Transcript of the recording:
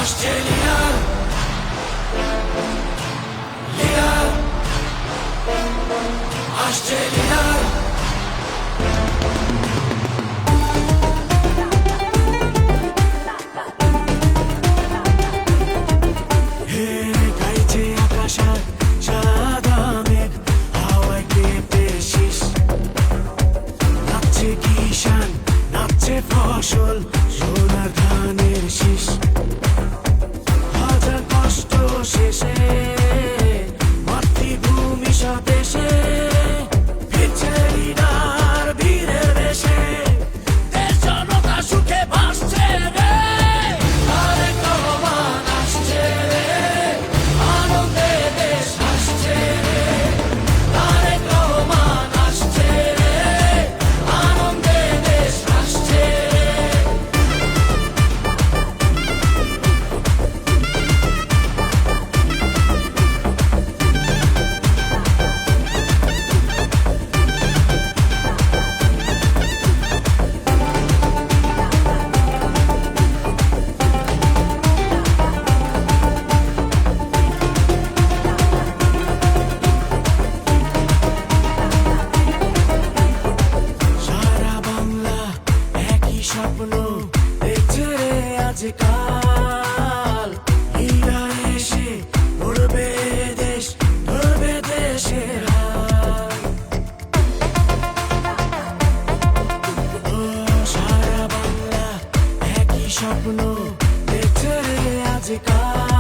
আসছে leader, leader আসছে leader. হে গাইছে আকাশ আর সাদা মেঘ, হাওয়ায় কেঁপে শীষ। নাচছে কিষান, নাচছে ফসল, সোনার ধানের শীষ। হাজার কষ্ট শেষে মাতৃভূমি স্বদেশে ফিরছে লিডার বীরের বেশে। দেশ জনতা সুখে ভাসছে রে, তারেক রহমান আসছে রে, আনন্দে দেশ হাসছে রে। তারেক রহমান আসছে রে, আনন্দে দেশ হাসছে রে। সারা বাংলা একই স্বপ্ন দেখছে রে আজকাল। লিডার এসে গড়বে দেশ, ধরবে দেশের হাল। ও সারা বাংলা একই স্বপ্ন দেখছে রে আজকাল।